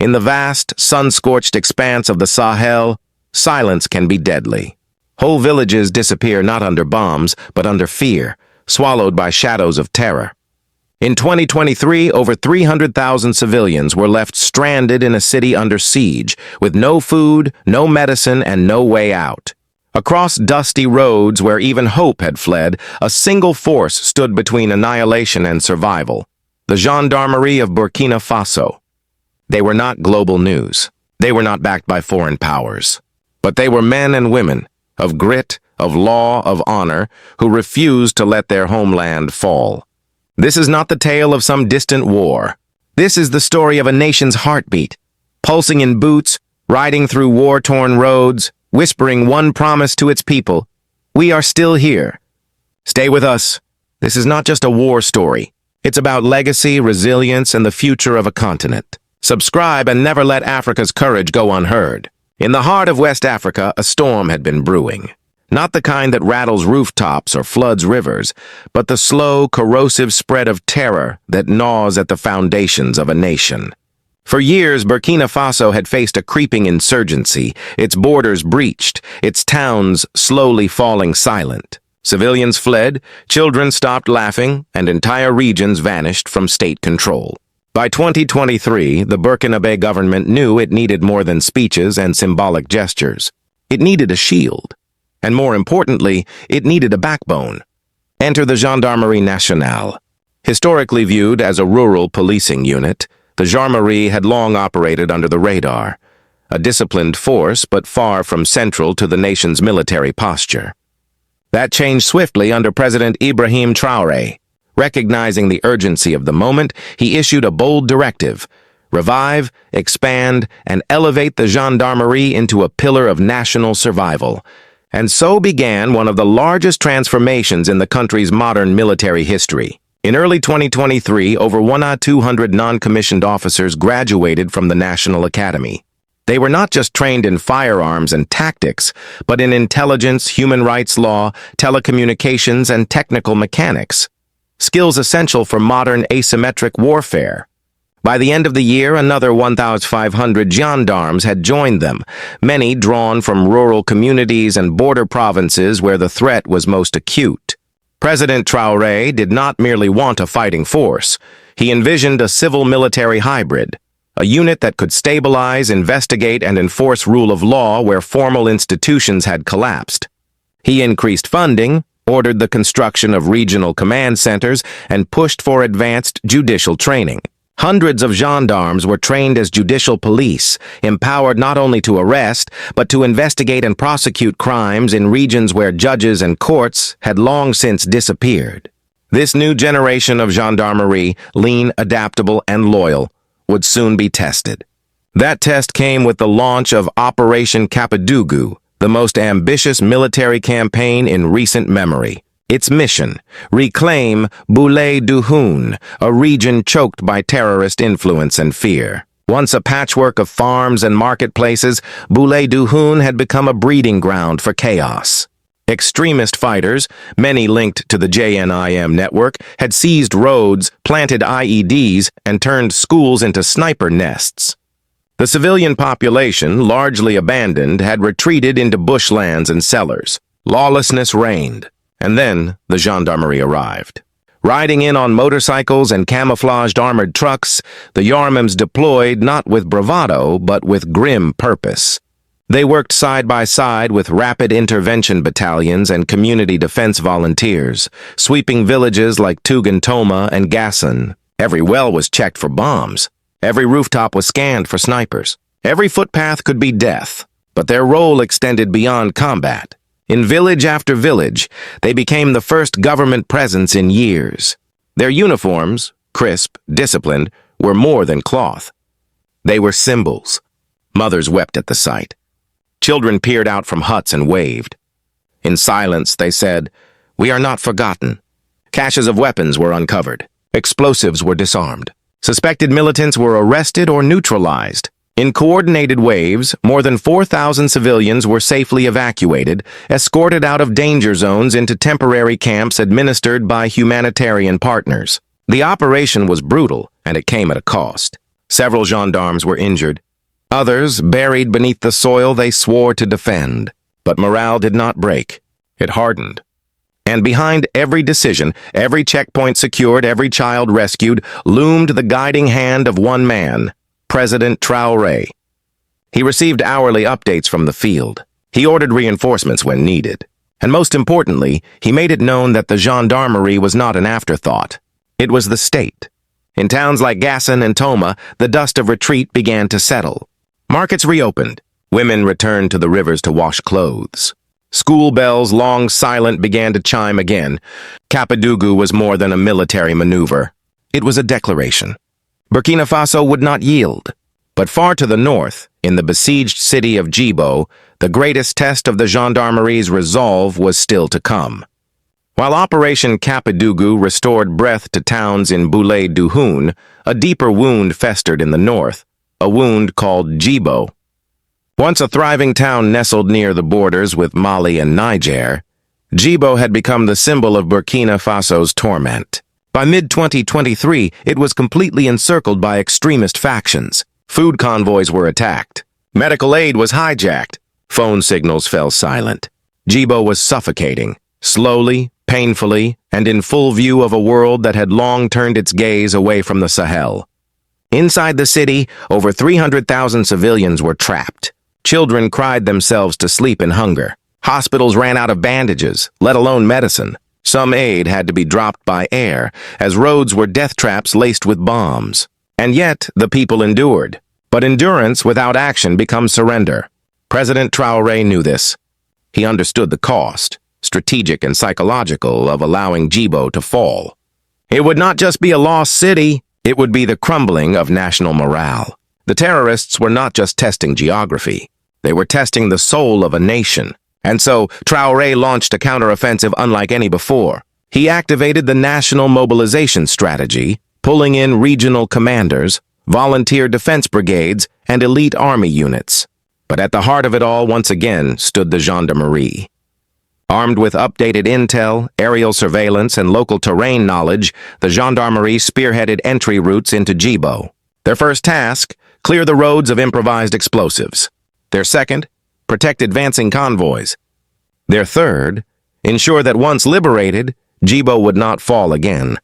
In the vast, sun-scorched expanse of the Sahel, silence can be deadly. Whole villages disappear not under bombs, but under fear, swallowed by shadows of terror. In 2023, over 300,000 civilians were left stranded in a city under siege, with no food, no medicine, and no way out. Across dusty roads where even hope had fled, a single force stood between annihilation and survival: the Gendarmerie of Burkina Faso. They were not global news. They were not backed by foreign powers. But they were men and women, of grit, of law, of honor, who refused to let their homeland fall. This is not the tale of some distant war. This is the story of a nation's heartbeat, pulsing in boots, riding through war-torn roads, whispering one promise to its people: we are still here. Stay with us. This is not just a war story. It's about legacy, resilience, and the future of a continent. Subscribe and never let Africa's courage go unheard. In the heart of West Africa, a storm had been brewing. Not the kind that rattles rooftops or floods rivers, but the slow, corrosive spread of terror that gnaws at the foundations of a nation. For years, Burkina Faso had faced a creeping insurgency, its borders breached, its towns slowly falling silent. Civilians fled, children stopped laughing, and entire regions vanished from state control. By 2023, the Burkinabe government knew it needed more than speeches and symbolic gestures. It needed a shield. And more importantly, it needed a backbone. Enter the Gendarmerie Nationale. Historically viewed as a rural policing unit, the Gendarmerie had long operated under the radar, a disciplined force but far from central to the nation's military posture. That changed swiftly under President Ibrahim Traoré. Recognizing the urgency of the moment, he issued a bold directive: revive, expand, and elevate the Gendarmerie into a pillar of national survival. And so began one of the largest transformations in the country's modern military history. In early 2023, over 1,200 non-commissioned officers graduated from the National Academy. They were not just trained in firearms and tactics, but in intelligence, human rights law, telecommunications, and technical mechanics. Skills essential for modern asymmetric warfare. By the end of the year, another 1,500 gendarmes had joined them, many drawn from rural communities and border provinces where the threat was most acute. President Traoré did not merely want a fighting force. He envisioned a civil-military hybrid, a unit that could stabilize, investigate, and enforce rule of law where formal institutions had collapsed. He increased funding, ordered the construction of regional command centers, and pushed for advanced judicial training. Hundreds of gendarmes were trained as judicial police, empowered not only to arrest, but to investigate and prosecute crimes in regions where judges and courts had long since disappeared. This new generation of gendarmerie, lean, adaptable, and loyal, would soon be tested. That test came with the launch of Operation Kapadougou, the most ambitious military campaign in recent memory. Its mission: reclaim Boulay du Houn, a region choked by terrorist influence and fear. Once a patchwork of farms and marketplaces, Boulay du Houn had become a breeding ground for chaos. Extremist fighters, many linked to the JNIM network, had seized roads, planted IEDs, and turned schools into sniper nests. The civilian population, largely abandoned, had retreated into bushlands and cellars. Lawlessness reigned. And then the gendarmerie arrived. Riding in on motorcycles and camouflaged armored trucks, the Yarmams deployed not with bravado, but with grim purpose. They worked side by side with rapid intervention battalions and community defense volunteers, sweeping villages like Tugantoma and Gassan. Every well was checked for bombs. Every rooftop was scanned for snipers. Every footpath could be death, but their role extended beyond combat. In village after village, they became the first government presence in years. Their uniforms, crisp, disciplined, were more than cloth. They were symbols. Mothers wept at the sight. Children peered out from huts and waved. In silence, they said, "We are not forgotten." Caches of weapons were uncovered. Explosives were disarmed. Suspected militants were arrested or neutralized. In coordinated waves, more than 4,000 civilians were safely evacuated, escorted out of danger zones into temporary camps administered by humanitarian partners. The operation was brutal, and it came at a cost. Several gendarmes were injured. Others buried beneath the soil they swore to defend. But morale did not break. It hardened. And behind every decision, every checkpoint secured, every child rescued, loomed the guiding hand of one man, President Traoré. He received hourly updates from the field. He ordered reinforcements when needed. And most importantly, he made it known that the gendarmerie was not an afterthought. It was the state. In towns like Gassan and Toma, the dust of retreat began to settle. Markets reopened. Women returned to the rivers to wash clothes. School bells, long silent, began to chime again. Capadougou was more than a military maneuver. It was a declaration. Burkina Faso would not yield. But far to the north, in the besieged city of Jibo, the greatest test of the gendarmerie's resolve was still to come. While Operation Capadougou restored breath to towns in Boulay-du-Houn, a deeper wound festered in the north, a wound called Jibo. Once a thriving town nestled near the borders with Mali and Niger, Jibo had become the symbol of Burkina Faso's torment. By mid-2023, it was completely encircled by extremist factions. Food convoys were attacked. Medical aid was hijacked. Phone signals fell silent. Jibo was suffocating, slowly, painfully, and in full view of a world that had long turned its gaze away from the Sahel. Inside the city, over 300,000 civilians were trapped. Children cried themselves to sleep in hunger. Hospitals ran out of bandages, let alone medicine. Some aid had to be dropped by air, as roads were death traps laced with bombs. And yet, the people endured. But endurance without action becomes surrender. President Traoré knew this. He understood the cost, strategic and psychological, of allowing Jibo to fall. It would not just be a lost city, it would be the crumbling of national morale. The terrorists were not just testing geography. They were testing the soul of a nation. And so, Traoré launched a counteroffensive unlike any before. He activated the national mobilization strategy, pulling in regional commanders, volunteer defense brigades, and elite army units. But at the heart of it all, once again, stood the Gendarmerie. Armed with updated intel, aerial surveillance, and local terrain knowledge, the Gendarmerie spearheaded entry routes into Jibo. Their first task, clear the roads of improvised explosives. Their second, protect advancing convoys. Their third, ensure that once liberated, Jibo would not fall again.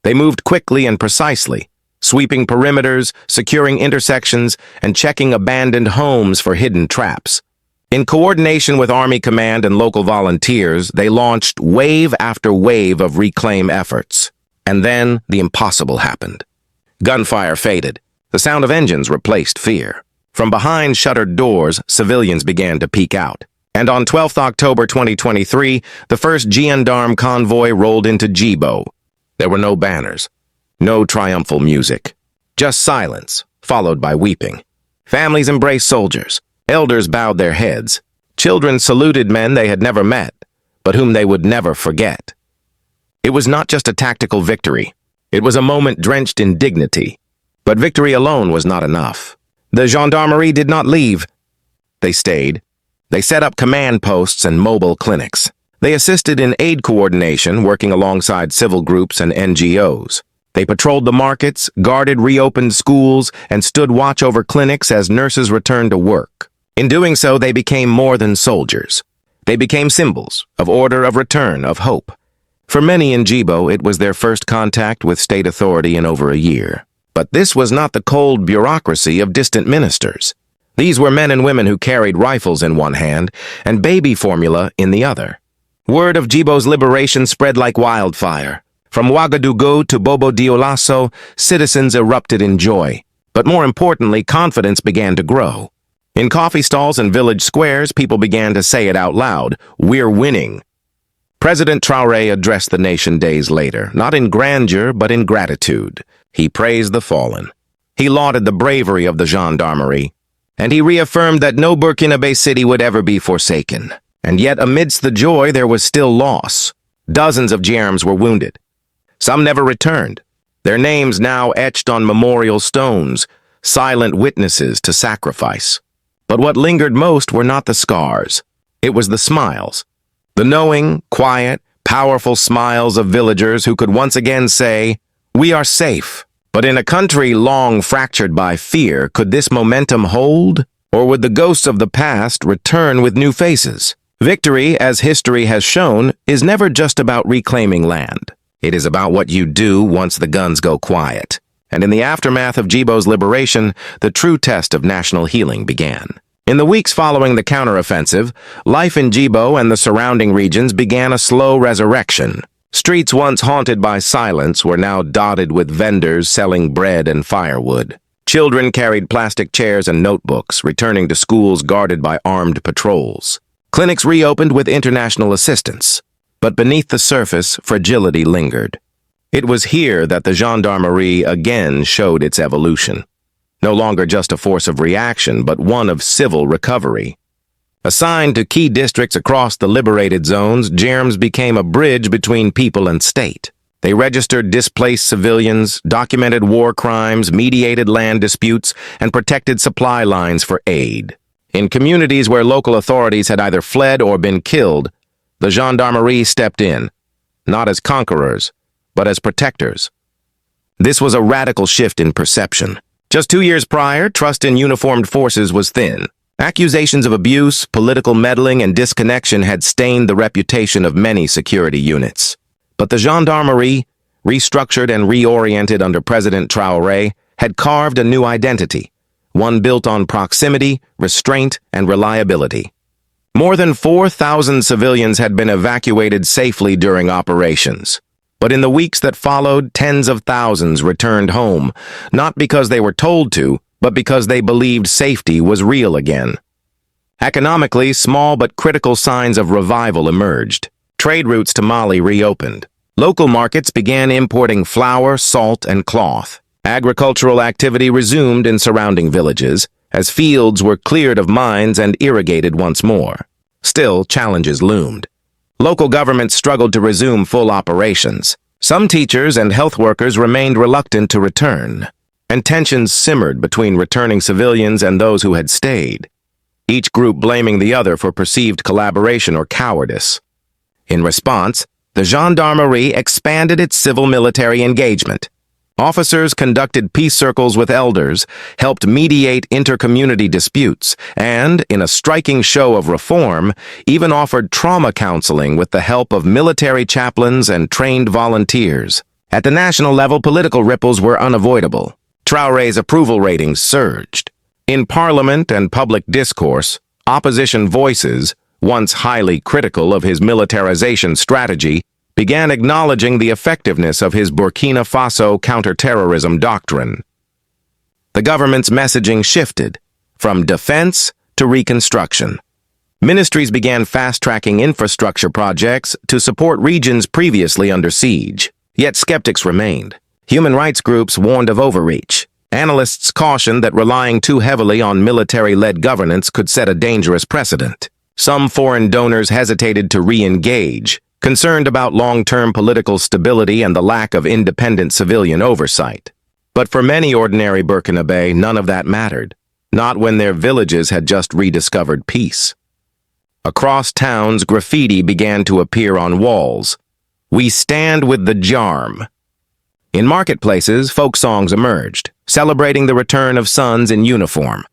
They moved quickly and precisely, sweeping perimeters, securing intersections, and checking abandoned homes for hidden traps. In coordination with Army Command and local volunteers, they launched wave after wave of reclaim efforts. And then the impossible happened. Gunfire faded. The sound of engines replaced fear. From behind shuttered doors, civilians began to peek out. And on 12th October 2023, the first gendarme convoy rolled into Jibo. There were no banners, no triumphal music, just silence, followed by weeping. Families embraced soldiers. Elders bowed their heads. Children saluted men they had never met, but whom they would never forget. It was not just a tactical victory. It was a moment drenched in dignity. But victory alone was not enough. The Gendarmerie did not leave. They stayed. They set up command posts and mobile clinics. They assisted in aid coordination, working alongside civil groups and NGOs. They patrolled the markets, guarded reopened schools, and stood watch over clinics as nurses returned to work. In doing so, they became more than soldiers. They became symbols of order, of return, of hope. For many in Jibo, it was their first contact with state authority in over a year. But this was not the cold bureaucracy of distant ministers. These were men and women who carried rifles in one hand and baby formula in the other. Word of Jibo's liberation spread like wildfire. From Ouagadougou to Bobo Dioulasso, citizens erupted in joy. But more importantly, confidence began to grow. In coffee stalls and village squares, people began to say it out loud, "We're winning." President Traoré addressed the nation days later, not in grandeur, but in gratitude. He praised the fallen. He lauded the bravery of the Gendarmerie. And he reaffirmed that no Burkinabe city would ever be forsaken. And yet, amidst the joy, there was still loss. Dozens of Germs were wounded. Some never returned, their names now etched on memorial stones, silent witnesses to sacrifice. But what lingered most were not the scars. It was the smiles. The knowing, quiet, powerful smiles of villagers who could once again say, "We are safe." But in a country long fractured by fear, could this momentum hold? Or would the ghosts of the past return with new faces? Victory, as history has shown, is never just about reclaiming land. It is about what you do once the guns go quiet. And in the aftermath of Jibo's liberation, the true test of national healing began. In the weeks following the counteroffensive, life in Jibo and the surrounding regions began a slow resurrection. Streets once haunted by silence were now dotted with vendors selling bread and firewood. Children carried plastic chairs and notebooks, returning to schools guarded by armed patrols. Clinics reopened with international assistance. But beneath the surface, fragility lingered. It was here that the Gendarmerie again showed its evolution. No longer just a force of reaction, but one of civil recovery. Assigned to key districts across the liberated zones, GERMS became a bridge between people and state. They registered displaced civilians, documented war crimes, mediated land disputes, and protected supply lines for aid. In communities where local authorities had either fled or been killed, the Gendarmerie stepped in, not as conquerors, but as protectors. This was a radical shift in perception. Just 2 years prior, trust in uniformed forces was thin. Accusations of abuse, political meddling, and disconnection had stained the reputation of many security units. But the Gendarmerie, restructured and reoriented under President Traoré, had carved a new identity, one built on proximity, restraint, and reliability. More than 4,000 civilians had been evacuated safely during operations. But in the weeks that followed, tens of thousands returned home, not because they were told to, but because they believed safety was real again. Economically, small but critical signs of revival emerged. Trade routes to Mali reopened. Local markets began importing flour, salt, and cloth. Agricultural activity resumed in surrounding villages, as fields were cleared of mines and irrigated once more. Still, challenges loomed. Local governments struggled to resume full operations. Some teachers and health workers remained reluctant to return, and tensions simmered between returning civilians and those who had stayed, each group blaming the other for perceived collaboration or cowardice. In response, the Gendarmerie expanded its civil-military engagement. Officers conducted peace circles with elders, helped mediate inter-community disputes, and, in a striking show of reform, even offered trauma counseling with the help of military chaplains and trained volunteers. At the national level, political ripples were unavoidable. Traoré's approval ratings surged. In parliament and public discourse, opposition voices, once highly critical of his militarization strategy, began acknowledging the effectiveness of his Burkina Faso counter-terrorism doctrine. The government's messaging shifted from defense to reconstruction. Ministries began fast-tracking infrastructure projects to support regions previously under siege. Yet skeptics remained. Human rights groups warned of overreach. Analysts cautioned that relying too heavily on military-led governance could set a dangerous precedent. Some foreign donors hesitated to re-engage, concerned about long-term political stability and the lack of independent civilian oversight. But for many ordinary Burkinabe, none of that mattered, not when their villages had just rediscovered peace. Across towns, graffiti began to appear on walls. "We stand with the JARM." In marketplaces, folk songs emerged, celebrating the return of sons in uniform.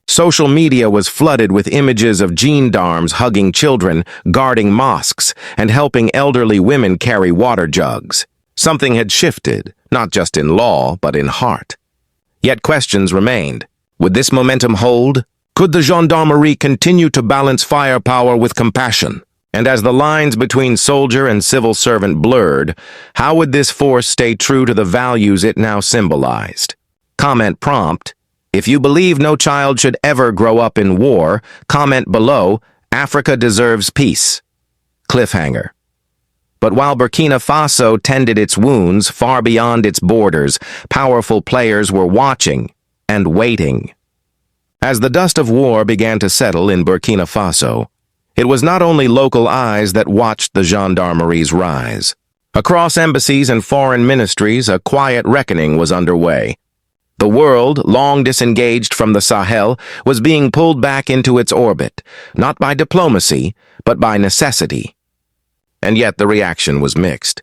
Social media was flooded with images of gendarmes hugging children, guarding mosques, and helping elderly women carry water jugs. Something had shifted, not just in law, but in heart. Yet questions remained. Would this momentum hold? Could the Gendarmerie continue to balance firepower with compassion? And as the lines between soldier and civil servant blurred, how would this force stay true to the values it now symbolized? Comment prompt: if you believe no child should ever grow up in war, comment below, "Africa deserves peace." Cliffhanger. But while Burkina Faso tended its wounds far beyond its borders, powerful players were watching and waiting. As the dust of war began to settle in Burkina Faso, it was not only local eyes that watched the Gendarmerie's rise. Across embassies and foreign ministries, a quiet reckoning was underway. The world, long disengaged from the Sahel, was being pulled back into its orbit, not by diplomacy, but by necessity. And yet the reaction was mixed.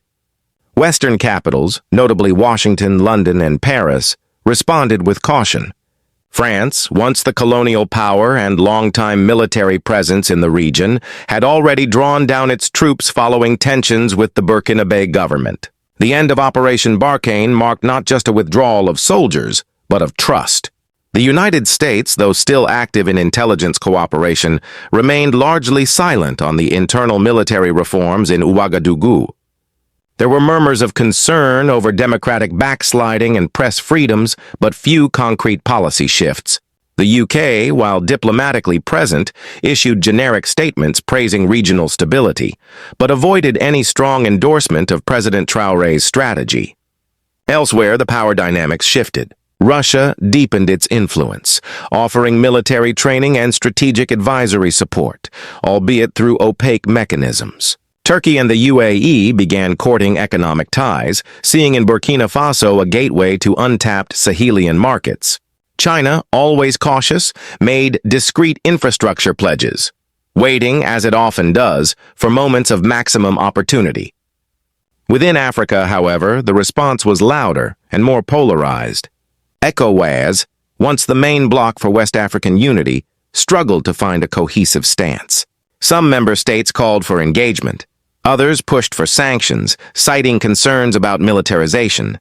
Western capitals, notably Washington, London, and Paris, responded with caution. France, once the colonial power and longtime military presence in the region, had already drawn down its troops following tensions with the Burkina Faso government. The end of Operation Barkhane marked not just a withdrawal of soldiers, but of trust. The United States, though still active in intelligence cooperation, remained largely silent on the internal military reforms in Ouagadougou. There were murmurs of concern over democratic backsliding and press freedoms, but few concrete policy shifts. The UK, while diplomatically present, issued generic statements praising regional stability, but avoided any strong endorsement of President Traoré's strategy. Elsewhere, the power dynamics shifted. Russia deepened its influence, offering military training and strategic advisory support, albeit through opaque mechanisms. Turkey and the UAE began courting economic ties, seeing in Burkina Faso a gateway to untapped Sahelian markets. China, always cautious, made discreet infrastructure pledges, waiting, as it often does, for moments of maximum opportunity. Within Africa, however, the response was louder and more polarized. ECOWAS, once the main bloc for West African unity, struggled to find a cohesive stance. Some member states called for engagement. Others pushed for sanctions, citing concerns about militarization.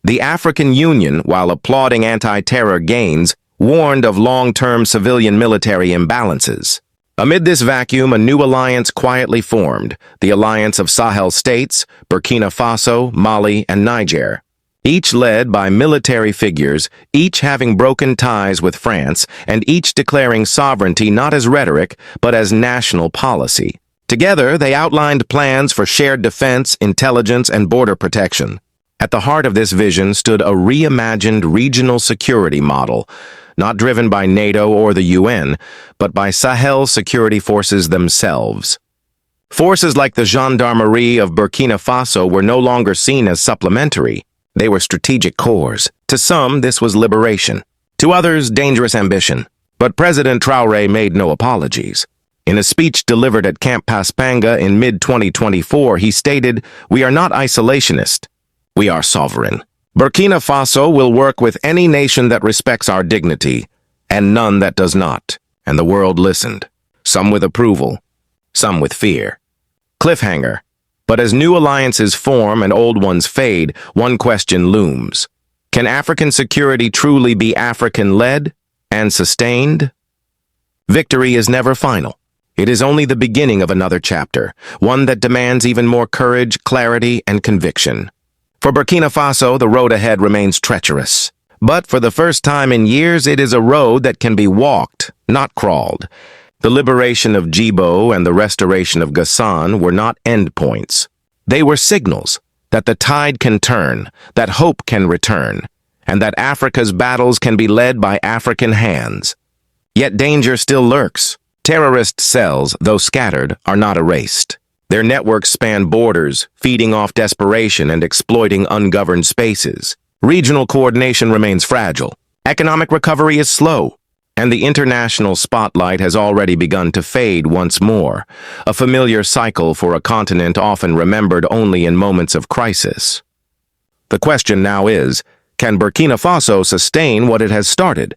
The African Union, while applauding anti-terror gains, warned of long-term civilian-military imbalances. Amid this vacuum, a new alliance quietly formed, the alliance of Sahel states, Burkina Faso, Mali, and Niger. Each led by military figures, each having broken ties with France, and each declaring sovereignty not as rhetoric, but as national policy. Together, they outlined plans for shared defense, intelligence, and border protection. At the heart of this vision stood a reimagined regional security model, not driven by NATO or the UN, but by Sahel security forces themselves. Forces like the Gendarmerie of Burkina Faso were no longer seen as supplementary. They were strategic cores. To some, this was liberation. To others, dangerous ambition. But President Traoré made no apologies. In a speech delivered at Camp Paspanga in mid-2024, he stated, "We are not isolationist. We are sovereign. Burkina Faso will work with any nation that respects our dignity, and none that does not." And the world listened, some with approval, some with fear. Cliffhanger. But as new alliances form and old ones fade, one question looms. Can African security truly be African-led and sustained? Victory is never final. It is only the beginning of another chapter, one that demands even more courage, clarity, and conviction. For Burkina Faso, the road ahead remains treacherous. But for the first time in years, it is a road that can be walked, not crawled. The liberation of Jibo and the restoration of Gassan were not endpoints. They were signals that the tide can turn, that hope can return, and that Africa's battles can be led by African hands. Yet danger still lurks. Terrorist cells, though scattered, are not erased. Their networks span borders, feeding off desperation and exploiting ungoverned spaces. Regional coordination remains fragile. Economic recovery is slow, and the international spotlight has already begun to fade once more, a familiar cycle for a continent often remembered only in moments of crisis. The question now is, can Burkina Faso sustain what it has started?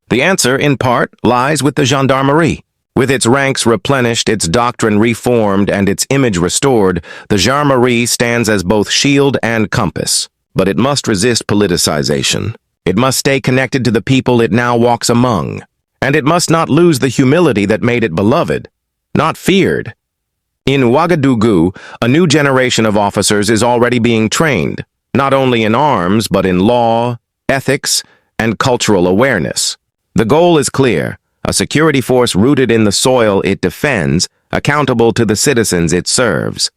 The answer, in part, lies with the Gendarmerie. With its ranks replenished, its doctrine reformed, and its image restored, the Gendarmerie stands as both shield and compass. But it must resist politicization. It must stay connected to the people it now walks among. And it must not lose the humility that made it beloved, not feared. In Ouagadougou, a new generation of officers is already being trained, not only in arms, but in law, ethics, and cultural awareness. The goal is clear. A security force rooted in the soil it defends, accountable to the citizens it serves.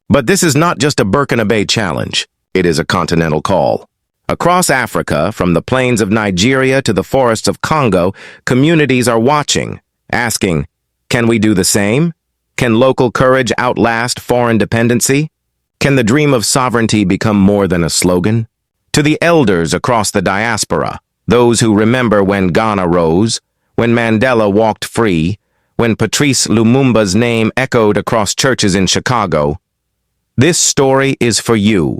But this is not just a Burkina Faso challenge. It is a continental call. Across Africa, from the plains of Nigeria to the forests of Congo, communities are watching, asking, can we do the same? Can local courage outlast foreign dependency? Can the dream of sovereignty become more than a slogan? To the elders across the diaspora, those who remember when Ghana rose, when Mandela walked free, when Patrice Lumumba's name echoed across churches in Chicago, This story is for you.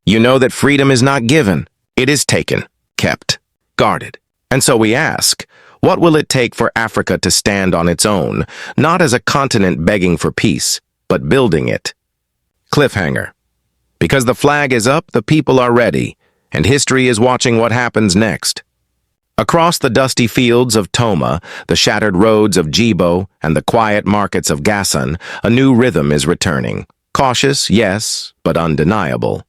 You know that freedom is not given. It is taken, kept, guarded. And so we ask, what will it take for Africa to stand on its own, not as a continent begging for peace, but building it? Cliffhanger. Because the flag is up, the people are ready, and history is watching what happens next. Across the dusty fields of Toma, the shattered roads of Jibo, and the quiet markets of Gassan, a new rhythm is returning. Cautious, yes, but undeniable.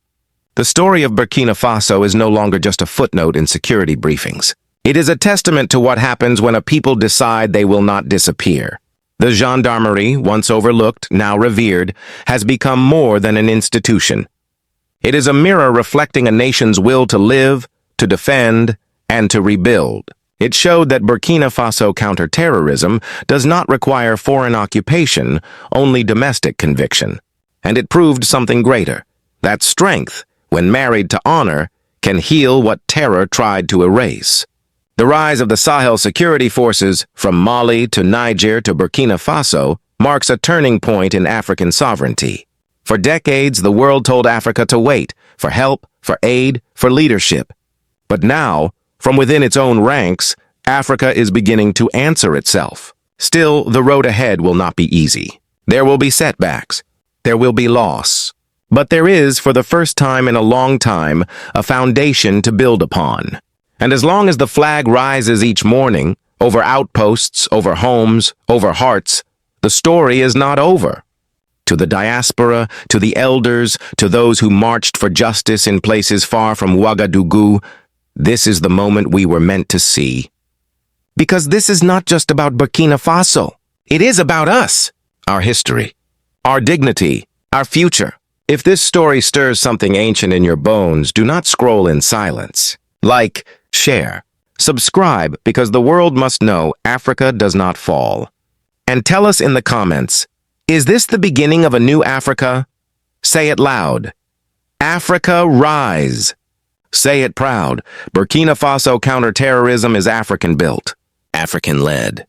The story of Burkina Faso is no longer just a footnote in security briefings. It is a testament to what happens when a people decide they will not disappear. The Gendarmerie, once overlooked, now revered, has become more than an institution. It is a mirror reflecting a nation's will to live, to defend, and to rebuild. It showed that Burkina Faso counter-terrorism does not require foreign occupation, only domestic conviction. And it proved something greater, that strength, when married to honor, can heal what terror tried to erase. The rise of the Sahel security forces, from Mali to Niger to Burkina Faso, marks a turning point in African sovereignty. For decades, the world told Africa to wait, for help, for aid, for leadership. But now, from within its own ranks, Africa is beginning to answer itself. Still, the road ahead will not be easy. There will be setbacks. There will be loss. But there is, for the first time in a long time, a foundation to build upon. And as long as the flag rises each morning, over outposts, over homes, over hearts, the story is not over. To the diaspora, to the elders, to those who marched for justice in places far from Ouagadougou, this is the moment we were meant to see. Because this is not just about Burkina Faso. It is about us, our history, our dignity, our future. If this story stirs something ancient in your bones, do not scroll in silence. Like, share, subscribe, because the world must know Africa does not fall. And tell us in the comments, is this the beginning of a new Africa? Say it loud. Africa rise. Say it proud. Burkina Faso counterterrorism is African-built, African-led.